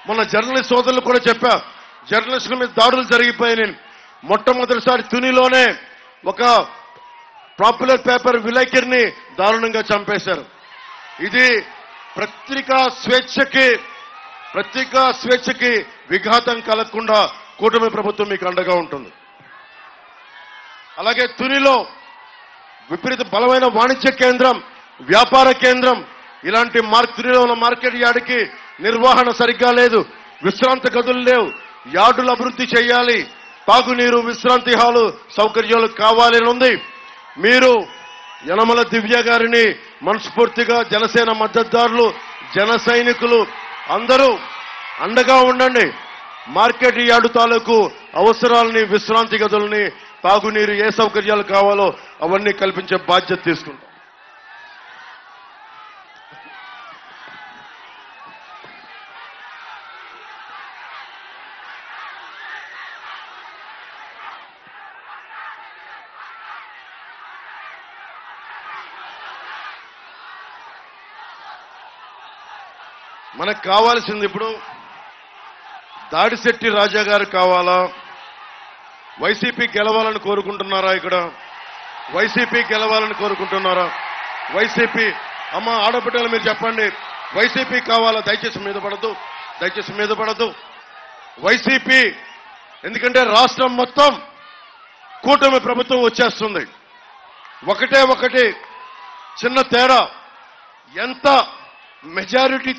మొన్న జర్నలిస్ట్ సోదరులు కూడా చెప్పా, జర్నలిస్టుల మీద దాడులు జరిగిపోయాయి. మొట్టమొదటిసారి తునిలోనే ఒక పాపులర్ పేపర్ విలేకరిని దారుణంగా చంపేశారు. ఇది పత్రికా స్వేచ్ఛకి విఘాతం కలగకుండా కూటమి ప్రభుత్వం మీకు అండగా ఉంటుంది. అలాగే తునిలో విపరీత బలమైన వాణిజ్య కేంద్రం, వ్యాపార కేంద్రం, ఇలాంటి తునిలో ఉన్న మార్కెట్ యార్డుకి నిర్వహణ సరిగ్గా లేదు, విశ్రాంతి గదులు లేవు, యార్డులు అభివృద్ధి చేయాలి, తాగునీరు, విశ్రాంతి హాలు సౌకర్యాలు కావాలని ఉంది. మీరు యనమల దివ్య గారిని మనస్ఫూర్తిగా జనసేన మద్దతుదారులు, జన సైనికులు అందరూ అండగా ఉండండి. మార్కెట్ యార్డు తాలూకు అవసరాలని, విశ్రాంతి గదులని, తాగునీరు, ఏ సౌకర్యాలు కావాలో అవన్నీ కల్పించే బాధ్యత తీసుకుంటాం. మనకు కావాల్సింది ఇప్పుడు దాడిశెట్టి రాజా గారు కావాలా? వైసీపీ గెలవాలని కోరుకుంటున్నారా? ఇక్కడ వైసీపీ గెలవాలని కోరుకుంటున్నారా? వైసీపీ అమ్మ ఆడబిడ్డలు మీరు చెప్పండి, వైసీపీ కావాలా? దయచేసి మీద పడద్దు. వైసీపీ, ఎందుకంటే రాష్ట్రం మొత్తం కూటమి ప్రభుత్వం వచ్చేస్తుంది. ఒకటి చిన్న తేడా, ఎంత మెజారిటీ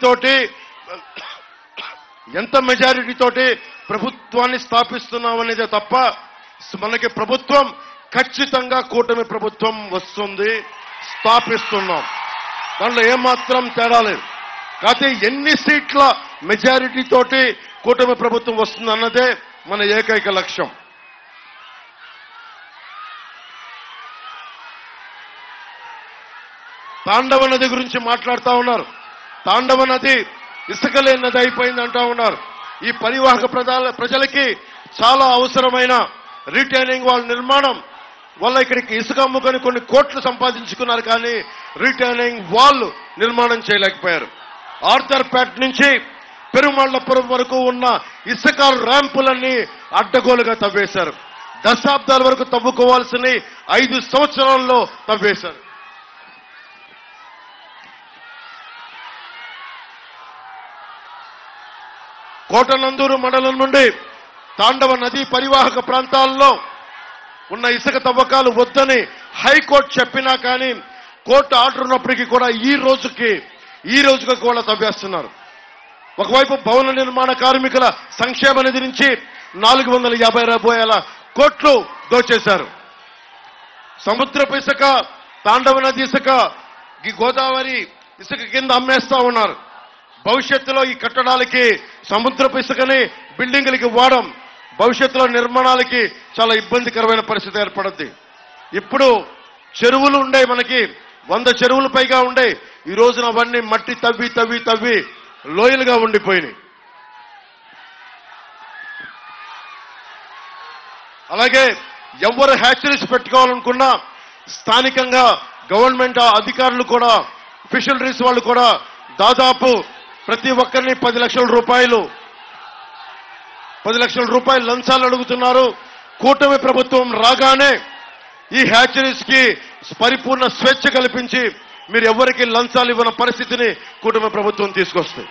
తోటి ప్రభుత్వాన్ని స్థాపిస్తున్నామనేదే తప్ప మనకి ప్రభుత్వం ఖచ్చితంగా కూటమి ప్రభుత్వం వస్తుంది, స్థాపిస్తున్నాం. దాంట్లో ఏమాత్రం తేడా లేదు. కాకపోతే ఎన్ని సీట్ల మెజారిటీ తోటి కూటమి ప్రభుత్వం వస్తుంది అన్నదే మన ఏకైక లక్ష్యం. తాండవ నది గురించి మాట్లాడుతూ ఉన్నారు. తాండవ నది ఇసుక లేని నది అయిపోయింది అంటా ఉన్నారు. ఈ పరివాహక ప్రజలకి చాలా అవసరమైన రీటైనింగ్ వాల్ నిర్మాణం వల్ల ఇక్కడికి ఇసుక అమ్ముకొని కొన్ని కోట్లు సంపాదించుకున్నారు, కానీ రీటైనింగ్ వాల్ నిర్మాణం చేయలేకపోయారు. ఆర్థర్పేట నుంచి పెరుమాళ్లపురం వరకు ఉన్న ఇసుక ర్యాంపులన్నీ అడ్డగోలుగా తవ్వేశారు. దశాబ్దాల వరకు తవ్వుకోవాల్సిన 5 సంవత్సరాల్లో తవ్వేశారు. కోటనందూరు మండలం నుండి తాండవ నదీ పరివాహక ప్రాంతాల్లో ఉన్న ఇసుక తవ్వకాలు వద్దని హైకోర్టు చెప్పినా కానీ కోర్టు ఆర్డర్ ఉన్నప్పటికీ కూడా ఈ రోజుకి కూడా తవ్వేస్తున్నారు. ఒకవైపు భవన నిర్మాణ కార్మికుల సంక్షేమ నిధి నుంచి 450 కోట్లు దోచేశారు. సముద్రపు ఇసుక, తాండవ నది ఇసుక, ఈ గోదావరి ఇసుక కింద అమ్మేస్తా ఉన్నారు. భవిష్యత్తులో ఈ కట్టడాలకి సముద్రపు ఇసుకని బిల్డింగులకి వాడడం భవిష్యత్తులో నిర్మాణాలకి చాలా ఇబ్బందికరమైన పరిస్థితి ఏర్పడుద్ది. ఇప్పుడు చెరువులు ఉండే, మనకి 100 చెరువులు పైగా ఉండే, ఈ రోజున అవన్నీ మట్టి తవ్వి లోయలుగా ఉండిపోయినాయి. అలాగే ఎవరు హ్యాచరీస్ పెట్టుకోవాలనుకున్నా స్థానికంగా గవర్నమెంట్ అధికారులు కూడా, ఫిషరీస్ వాళ్ళు కూడా దాదాపు ప్రతి ఒక్కరిని 10 లక్షల రూపాయలు లంచాలు అడుగుతున్నారు. కూటమి ప్రభుత్వం రాగానే ఈ హ్యాచరీస్ కి పరిపూర్ణ స్వేచ్ఛ కల్పించి మీరు ఎవరికి లంచాలు ఇవ్వని పరిస్థితిని కూటమి ప్రభుత్వం తీసుకొస్తుంది.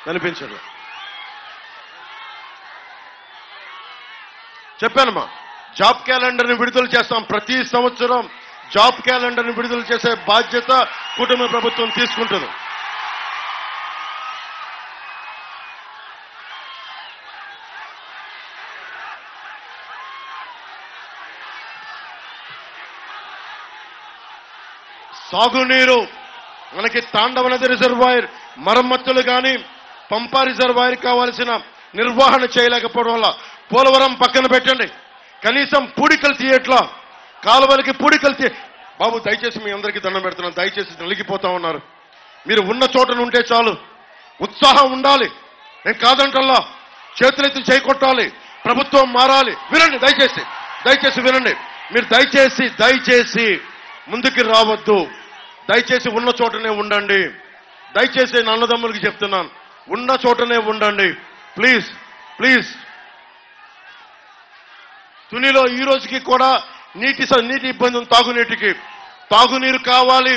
కనిపించదు. చెప్పానమ్మా, జాబ్ క్యాలెండర్ని విడుదల చేస్తాం. ప్రతి సంవత్సరం జాబ్ క్యాలెండర్ని విడుదల చేసే బాధ్యత కూటమి ప్రభుత్వం తీసుకుంటుంది. సాగునీరు, మనకి తాండవ నది రిజర్వాయర్ మరమ్మతులు కానీ, పంపా రిజర్వాయర్ కావాల్సిన నిర్వహణ చేయలేకపోవడం వల్ల పోలవరం పక్కన పెట్టండి, కనీసం పూడికలు తీయట్లా, కాలువలకి పూడికలు బాబు దయచేసి మీ అందరికీ దండం పెడుతున్నాను, దయచేసి నలిగిపోతా ఉన్నారు. మీరు ఉన్న చోటను ఉంటే చాలు, ఉత్సాహం ఉండాలి. నేను కాదంటల్లా, చేతులెత్తి చేకొట్టాలి, ప్రభుత్వం మారాలి. వినండి, దయచేసి వినండి. మీరు దయచేసి ముందుకు రావద్దు, దయచేసి ఉన్న చోటనే ఉండండి. దయచేసి అన్నదమ్ములకి చెప్తున్నాను, ఉన్న చోటనే ఉండండి. Please please. తునిలో ఈ రోజుకి కూడా నీటి ఇబ్బంది ఉంది. తాగునీటికి తాగునీరు కావాలి,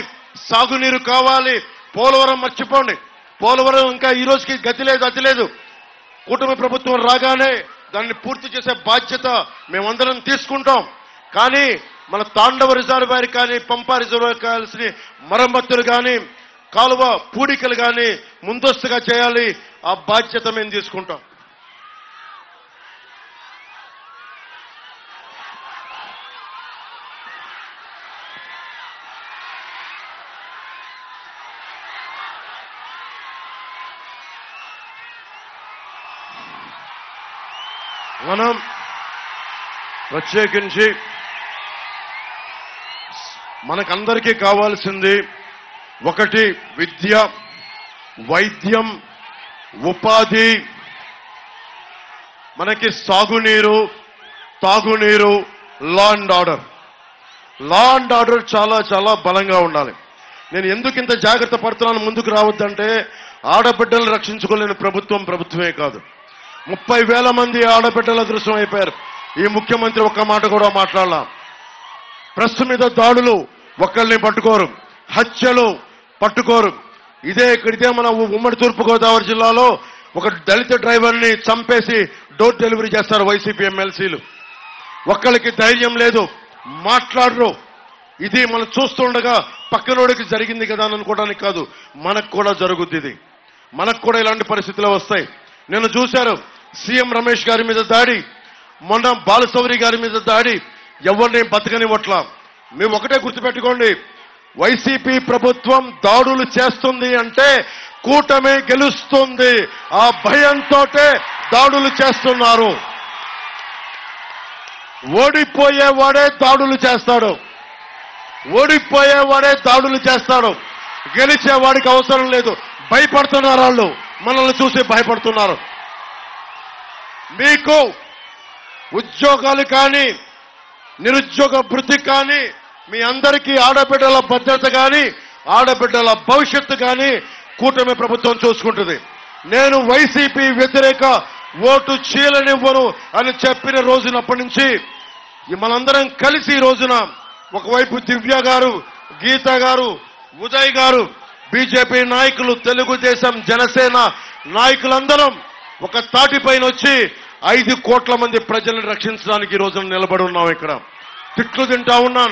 సాగునీరు కావాలి. పోలవరం మర్చిపోండి. పోలవరం ఇంకా ఈ రోజుకి గతి లేదు, అతి లేదు. కూటమి ప్రభుత్వం రాగానే దాన్ని పూర్తి చేసే బాధ్యత మేమందరం తీసుకుంటాం. కానీ మన తాండవ రిజర్వాయర్ కానీ, పంపా రిజర్వాయర్ కావాల్సిన మరమ్మతులు కానీ, కాలువ పూడికలు కానీ ముందస్తుగా చేయాలి. ఆ బాధ్యత మేము తీసుకుంటాం. మనం ప్రత్యేకించి మనకందరికీ కావాల్సింది ఒకటి విద్య, వైద్యం, ఉపాధి, మనకి సాగునీరు, తాగునీరు, law and order. Law and order చాలా చాలా బలంగా ఉండాలి. నేను ఎందుకు ఇంత జాగ్రత్త పడుతున్నాను ముందుకు రావద్దంటే, ఆడబిడ్డలు రక్షించుకోలేని ప్రభుత్వమే కాదు. 30,000 మంది ఆడబిడ్డల అదృశ్యం అయిపోయారు. ఈ ముఖ్యమంత్రి ఒక్క మాట కూడా మాట్లాడాల. ప్రెస్ మీద దాడులు ఒక్కళ్ళని పట్టుకోరు, హత్యలు పట్టుకోరు. ఇదే మన ఉమ్మడి తూర్పుగోదావరి జిల్లాలో ఒక దళిత డ్రైవర్ని చంపేసి డోర్ డెలివరీ చేస్తారు వైసీపీ ఎమ్మెల్సీలు. ఒక్కళ్ళకి ధైర్యం లేదు, మాట్లాడరు. ఇది మనం చూస్తుండగా పక్కనోడికి జరిగింది కదా అని అనుకోవడానికి కాదు, మనకు కూడా జరుగుద్ది. ఇది మనకు కూడా ఇలాంటి పరిస్థితులు వస్తాయి. నేను చూశారు సీఎం రమేష్ గారి మీద దాడి, మొన్న బాలశౌరి గారి మీద దాడి, ఎవరిని బతకనివ్వట్లా. మేము ఒకటే గుర్తుపెట్టుకోండి, వైసీపీ ప్రభుత్వం దాడులు చేస్తుంది అంటే కూటమి గెలుస్తుంది. ఆ భయంతో దాడులు చేస్తున్నారు. ఓడిపోయేవాడే దాడులు చేస్తాడు, ఓడిపోయేవాడే దాడులు చేస్తాడు. గెలిచేవాడికి అవసరం లేదు. భయపడుతున్నారు వాళ్ళు, మనల్ని చూసి భయపడుతున్నారు. మీకు ఉద్యోగాలు కానీ, నిరుద్యోగ భృతి కానీ, మీ అందరికీ ఆడబిడ్డల భద్రత కానీ, ఆడబిడ్డల భవిష్యత్తు కానీ కూటమి ప్రభుత్వం చూసుకుంటుంది. నేను వైసీపీ వ్యతిరేక ఓటు చీలనివ్వను అని చెప్పిన రోజునప్పటి నుంచి మనందరం కలిసి ఈ రోజున ఒకవైపు దివ్య గారు, గీత గారు, ఉదయ్ గారు, బీజేపీ నాయకులు, తెలుగుదేశం, జనసేన నాయకులందరం ఒక తాటిపైన వచ్చి 5 కోట్ల మంది ప్రజలను రక్షించడానికి ఈ రోజున నిలబడి ఉన్నాం. ఇక్కడ తిట్లు తింటా ఉన్నాం,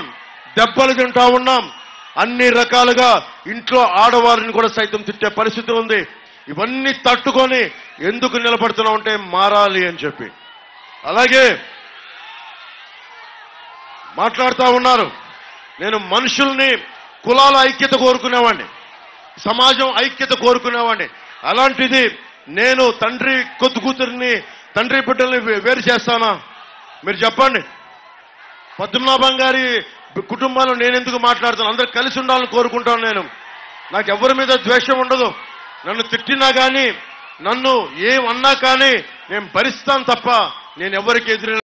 దెబ్బలు తింటా ఉన్నాం, అన్ని రకాలుగా ఇంట్లో ఆడవారిని కూడా సైతం తిట్టే పరిస్థితి ఉంది. ఇవన్నీ తట్టుకొని ఎందుకు నిలబడుతున్నాం అంటే మారాలి అని చెప్పి. అలాగే మాట్లాడుతూ ఉన్నారు. నేను మనుషుల్ని, కులాల ఐక్యత కోరుకునేవాడిని, సమాజం ఐక్యత కోరుకునేవాడిని. అలాంటిది నేను తండ్రి కొద్దు కూతురిని, తండ్రి బిడ్డల్ని వేరు చేస్తానా? మీరు చెప్పండి. పద్మనాభం గారి కుటుంబాలు నేను ఎందుకు మాట్లాడుతాను? అందరూ కలిసి ఉండాలని కోరుకుంటాను. నాకు ఎవరి మీద ద్వేషం ఉండదు. నన్ను తిట్టినా కానీ, నన్ను ఏమన్నా కానీ నేను భరిస్తాను తప్ప నేను ఎవరికి ఎదురు